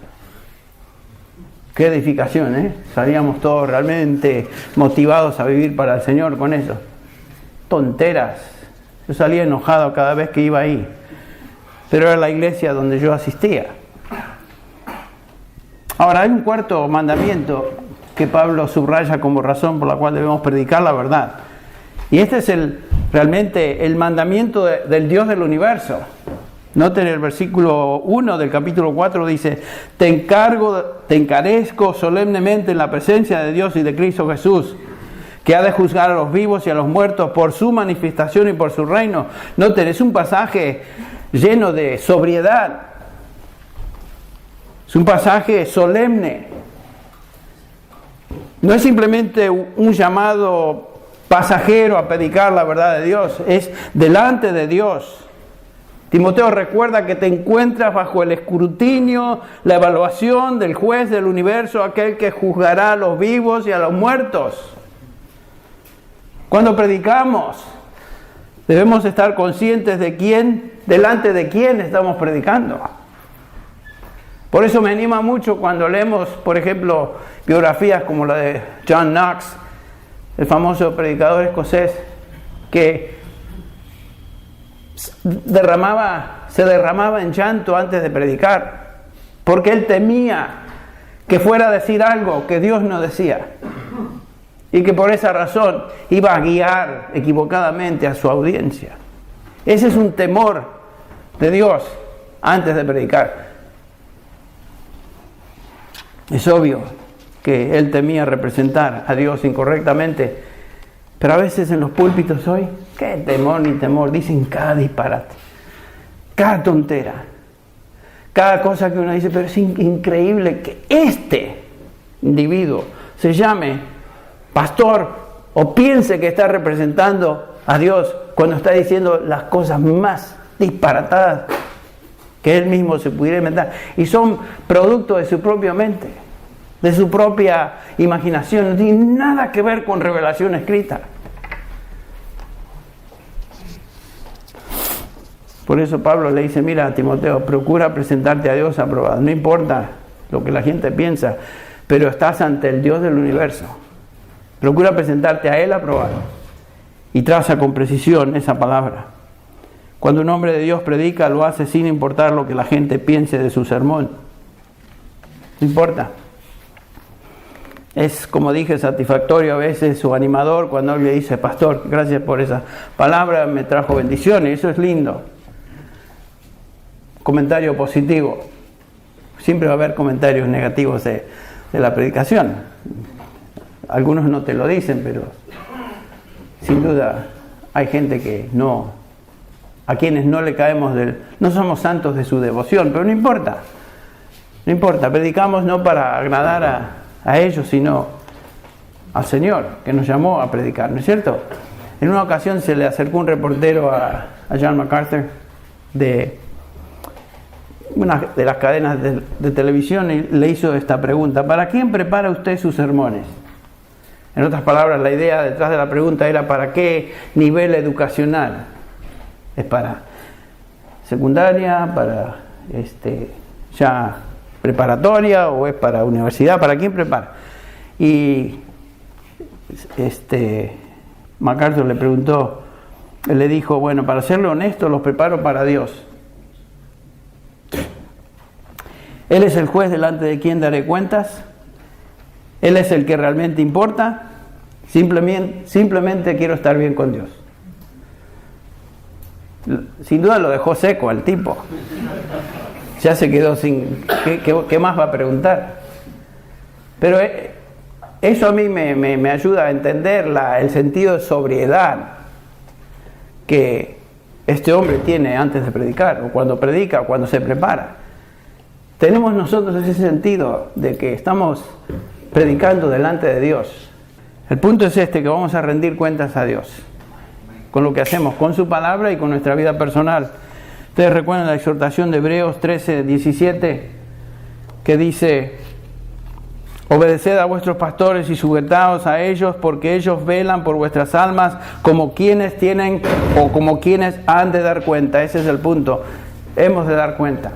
Qué edificación, ¿eh? Salíamos todos realmente motivados a vivir para el Señor con eso. Tonteras. Yo salía enojado cada vez que iba ahí. Pero era la iglesia donde yo asistía. Ahora, hay un cuarto mandamiento que Pablo subraya como razón por la cual debemos predicar la verdad. Y este es realmente el mandamiento del Dios del universo. Noten el versículo 1 del capítulo 4, dice: te encarezco solemnemente en la presencia de Dios y de Cristo Jesús, que ha de juzgar a los vivos y a los muertos por su manifestación y por su reino. Noten, es un pasaje lleno de sobriedad. Es un pasaje solemne. No es simplemente un llamado pasajero a predicar la verdad de Dios, es delante de Dios. Timoteo, recuerda que te encuentras bajo el escrutinio, la evaluación del juez del universo, aquel que juzgará a los vivos y a los muertos. Cuando predicamos, debemos estar conscientes de delante de quién estamos predicando. Por eso me anima mucho cuando leemos, por ejemplo, biografías como la de John Knox, el famoso predicador escocés, que se derramaba en llanto antes de predicar, porque él temía que fuera a decir algo que Dios no decía, y que por esa razón iba a guiar equivocadamente a su audiencia. Ese es un temor de Dios antes de predicar. Es obvio que él temía representar a Dios incorrectamente, pero a veces en los púlpitos hoy, qué temor ni temor, dicen cada disparate, cada tontera, cada cosa que uno dice, pero es increíble que este individuo se llame pastor o piense que está representando a Dios cuando está diciendo las cosas más disparatadas que él mismo se pudiera inventar, y son producto de su propia mente, de su propia imaginación, no tiene nada que ver con revelación escrita. Por eso Pablo le dice, mira a Timoteo, procura presentarte a Dios aprobado, no importa lo que la gente piensa, pero estás ante el Dios del universo, procura presentarte a Él aprobado y traza con precisión esa palabra. Cuando un hombre de Dios predica, lo hace sin importar lo que la gente piense de su sermón. No importa. Es, como dije, satisfactorio a veces o animador cuando alguien le dice, pastor, gracias por esa palabra, me trajo bendiciones. Eso es lindo. Comentario positivo. Siempre va a haber comentarios negativos de la predicación. Algunos no te lo dicen, pero sin duda hay gente que a quienes no le caemos no somos santos de su devoción, pero no importa, predicamos no para agradar a ellos, sino al Señor, que nos llamó a predicar, ¿no es cierto? En una ocasión se le acercó un reportero a John MacArthur de una de las cadenas de televisión y le hizo esta pregunta: ¿para quién prepara usted sus sermones? En otras palabras, la idea detrás de la pregunta era ¿para qué nivel educacional? ¿Es para secundaria, para ya preparatoria o es para universidad? ¿Para quién prepara? Y MacArthur le preguntó, él le dijo, bueno, para serle honesto, los preparo para Dios. Él es el juez delante de quien daré cuentas. Él es el que realmente importa. Simplemente quiero estar bien con Dios. Sin duda lo dejó seco al tipo. Ya se quedó sin... ¿Qué más va a preguntar? Pero eso a mí me ayuda a entender el sentido de sobriedad que este hombre tiene antes de predicar, o cuando predica, o cuando se prepara. Tenemos nosotros ese sentido de que estamos predicando delante de Dios. El punto es que vamos a rendir cuentas a Dios con lo que hacemos, con su palabra y con nuestra vida personal. Ustedes recuerdan la exhortación de Hebreos 13:17 que dice: obedeced a vuestros pastores y sujetaos a ellos, porque ellos velan por vuestras almas como quienes tienen o como quienes han de dar cuenta. Ese es el punto. Hemos de dar cuenta.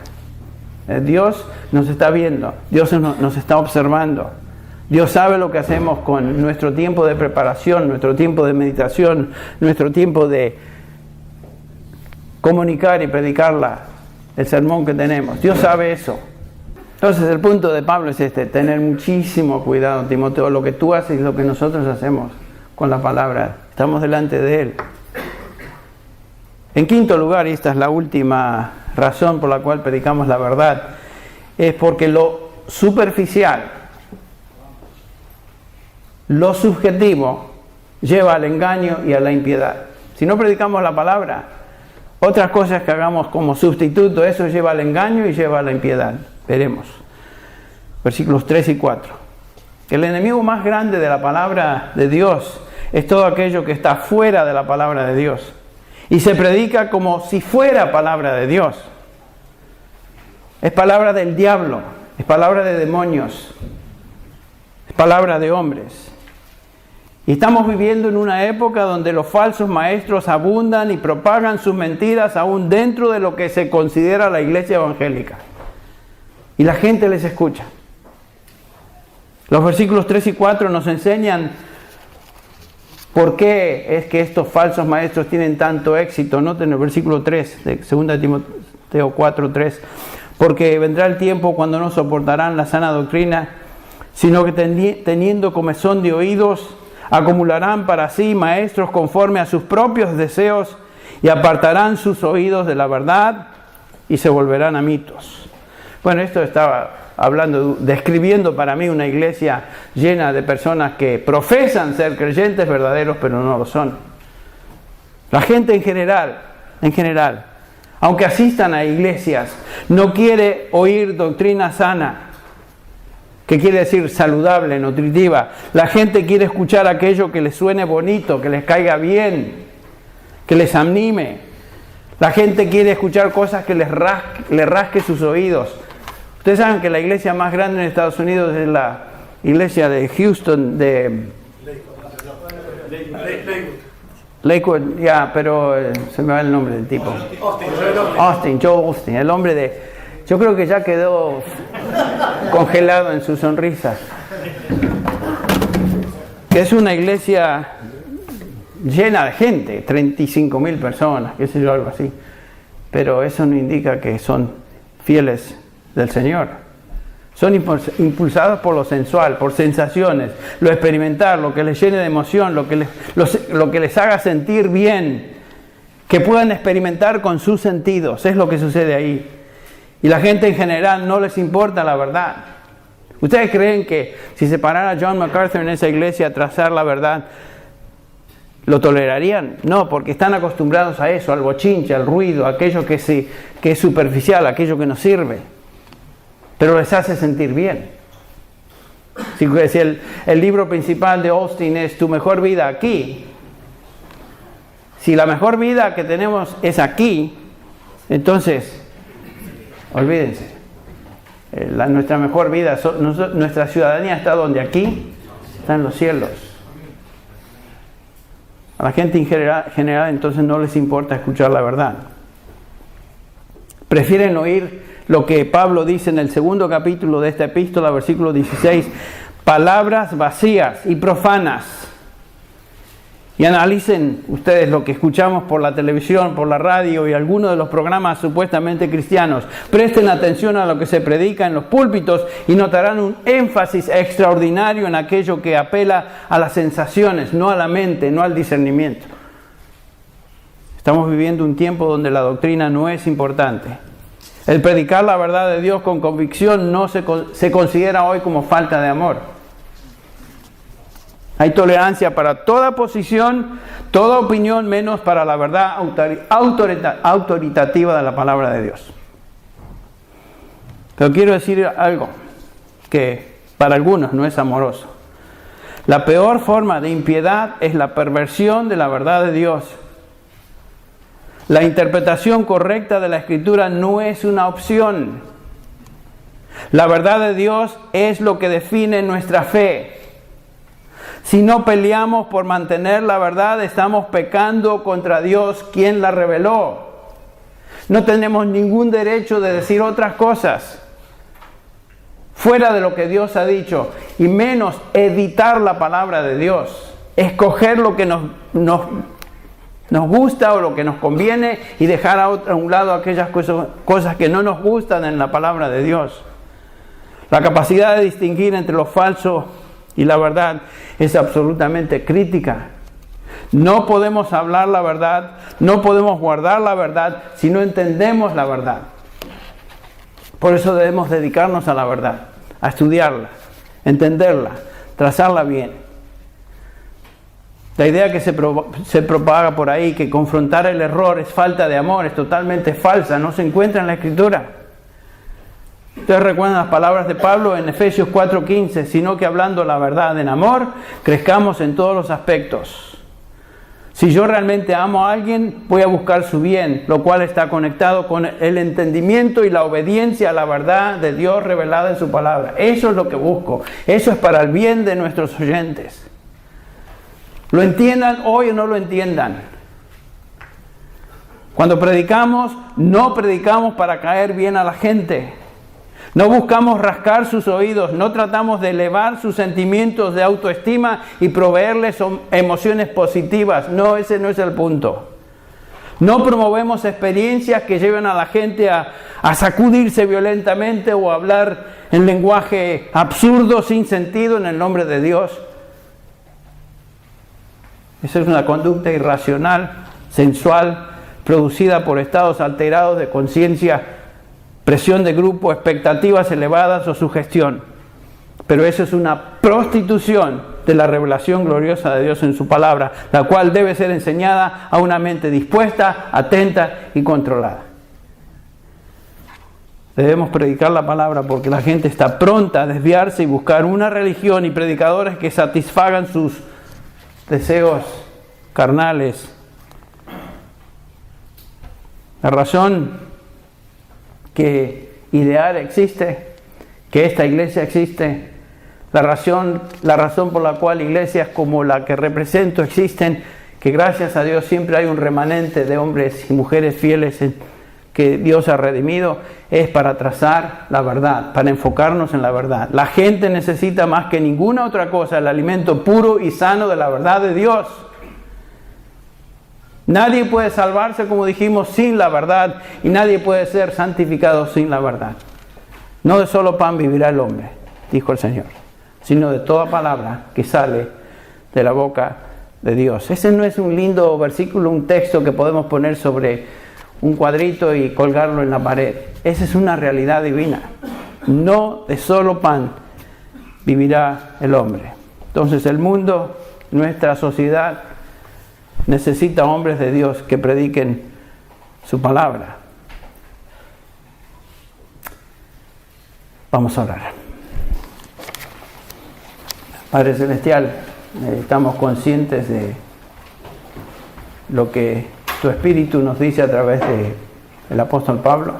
Dios nos está viendo, Dios nos está observando. Dios sabe lo que hacemos con nuestro tiempo de preparación, nuestro tiempo de meditación, nuestro tiempo de comunicar y predicar el sermón que tenemos. Dios sabe eso. Entonces el punto de Pablo es tener muchísimo cuidado, Timoteo, lo que tú haces y lo que nosotros hacemos con la palabra. Estamos delante de Él. En quinto lugar, y esta es la última razón por la cual predicamos la verdad, es porque lo superficial, lo subjetivo, lleva al engaño y a la impiedad. Si no predicamos la palabra, otras cosas que hagamos como sustituto, eso lleva al engaño y lleva a la impiedad. Veremos. versículos 3 y 4. El enemigo más grande de la palabra de Dios es todo aquello que está fuera de la palabra de Dios. Y se predica como si fuera palabra de Dios. Es palabra del diablo, es palabra de demonios, es palabra de hombres. Y estamos viviendo en una época donde los falsos maestros abundan y propagan sus mentiras aún dentro de lo que se considera la iglesia evangélica. Y la gente les escucha. Los versículos 3 y 4 nos enseñan por qué es que estos falsos maestros tienen tanto éxito. Noten el versículo 3 de 2 Timoteo 4, 3. Porque vendrá el tiempo cuando no soportarán la sana doctrina, sino que teniendo comezón de oídos, acumularán para sí maestros conforme a sus propios deseos y apartarán sus oídos de la verdad y se volverán a mitos. Bueno, esto estaba describiendo para mí una iglesia llena de personas que profesan ser creyentes verdaderos, pero no lo son. La gente en general, aunque asistan a iglesias, no quiere oír doctrina sana, que quiere decir saludable, nutritiva. La gente quiere escuchar aquello que les suene bonito, que les caiga bien, que les anime. La gente quiere escuchar cosas que les rasque sus oídos. Ustedes saben que la iglesia más grande en Estados Unidos es la iglesia de Houston, de Lakewood, ya, pero se me va el nombre del tipo. Joel Austin, el hombre de... Yo creo que ya quedó congelado en su sonrisa. Que es una iglesia llena de gente, 35,000 personas, qué sé yo, algo así. Pero eso no indica que son fieles del Señor. Son impulsados por lo sensual, por sensaciones, lo experimentar, lo que les llene de emoción, lo que les haga sentir bien, que puedan experimentar con sus sentidos. Es lo que sucede ahí. Y la gente en general no les importa la verdad. ¿Ustedes creen que si se parara John MacArthur en esa iglesia a trazar la verdad, lo tolerarían? No, porque están acostumbrados a eso, al bochinche, al ruido, a aquello que es superficial, aquello que no sirve. Pero les hace sentir bien. Si el libro principal de Austin es Tu mejor vida aquí, si la mejor vida que tenemos es aquí, entonces... olvídense, nuestra mejor vida, nuestra ciudadanía está donde aquí, está en los cielos. A la gente en general entonces no les importa escuchar la verdad. Prefieren oír lo que Pablo dice en el 2 capítulo de esta epístola, versículo 16, palabras vacías y profanas. Y analicen ustedes lo que escuchamos por la televisión, por la radio y algunos de los programas supuestamente cristianos. Presten atención a lo que se predica en los púlpitos y notarán un énfasis extraordinario en aquello que apela a las sensaciones, no a la mente, no al discernimiento. Estamos viviendo un tiempo donde la doctrina no es importante. El predicar la verdad de Dios con convicción no se considera hoy como falta de amor. Hay tolerancia para toda posición, toda opinión, menos para la verdad autoritativa de la palabra de Dios. Pero quiero decir algo que para algunos no es amoroso. La peor forma de impiedad es la perversión de la verdad de Dios. La interpretación correcta de la Escritura no es una opción. La verdad de Dios es lo que define nuestra fe. Si no peleamos por mantener la verdad, estamos pecando contra Dios, quien la reveló. No tenemos ningún derecho de decir otras cosas fuera de lo que Dios ha dicho, y menos editar la palabra de Dios, escoger lo que nos gusta o lo que nos conviene y dejar a un lado aquellas cosas que no nos gustan en la palabra de Dios. La capacidad de distinguir entre lo falso y la verdad es absolutamente crítica. No podemos hablar la verdad, no podemos guardar la verdad si no entendemos la verdad. Por eso debemos dedicarnos a la verdad, a estudiarla, entenderla, trazarla bien. La idea que se propaga por ahí, que confrontar el error es falta de amor, es totalmente falsa, no se encuentra en la Escritura. Ustedes recuerdan las palabras de Pablo en Efesios 4:15, sino que hablando la verdad en amor, crezcamos en todos los aspectos. Si yo realmente amo a alguien, voy a buscar su bien, lo cual está conectado con el entendimiento y la obediencia a la verdad de Dios revelada en su palabra. Eso es lo que busco. Eso es para el bien de nuestros oyentes. Lo entiendan hoy o no lo entiendan. Cuando predicamos, no predicamos para caer bien a la gente. No buscamos rascar sus oídos, no tratamos de elevar sus sentimientos de autoestima y proveerles emociones positivas. No, ese no es el punto. No promovemos experiencias que lleven a la gente a sacudirse violentamente o a hablar en lenguaje absurdo, sin sentido, en el nombre de Dios. Esa es una conducta irracional, sensual, producida por estados alterados de conciencia, presión de grupo, expectativas elevadas o sugestión. Pero eso es una prostitución de la revelación gloriosa de Dios en su palabra, la cual debe ser enseñada a una mente dispuesta, atenta y controlada. Debemos predicar la palabra porque la gente está pronta a desviarse y buscar una religión y predicadores que satisfagan sus deseos carnales. La razón que Ideal existe, que esta iglesia existe, la razón por la cual iglesias como la que represento existen, que gracias a Dios siempre hay un remanente de hombres y mujeres fieles que Dios ha redimido, es para trazar la verdad, para enfocarnos en la verdad. La gente necesita más que ninguna otra cosa el alimento puro y sano de la verdad de Dios. Nadie puede salvarse, como dijimos, sin la verdad, y nadie puede ser santificado sin la verdad. No de solo pan vivirá el hombre, dijo el Señor, sino de toda palabra que sale de la boca de Dios. Ese no es un lindo versículo, un texto que podemos poner sobre un cuadrito y colgarlo en la pared. Esa es una realidad divina. No de solo pan vivirá el hombre. Entonces el mundo, nuestra sociedad, necesita hombres de Dios que prediquen su palabra. Vamos a orar. Padre Celestial, estamos conscientes de lo que tu Espíritu nos dice a través del apóstol Pablo.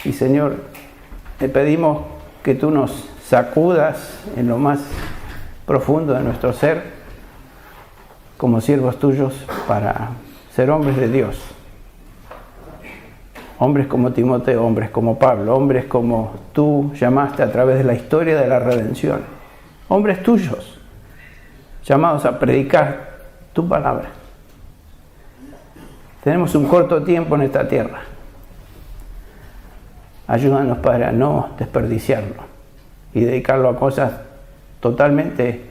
Y Señor, te pedimos que tú nos sacudas en lo más profundo de nuestro ser, como siervos tuyos, para ser hombres de Dios. Hombres como Timoteo, hombres como Pablo, hombres como tú llamaste a través de la historia de la redención. Hombres tuyos, llamados a predicar tu palabra. Tenemos un corto tiempo en esta tierra. Ayúdanos, Padre, a no desperdiciarlo y dedicarlo a cosas totalmente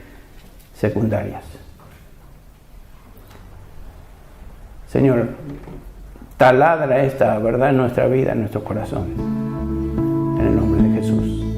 secundarias. Señor, taladra esta verdad en nuestra vida, en nuestro corazón. En el nombre de Jesús.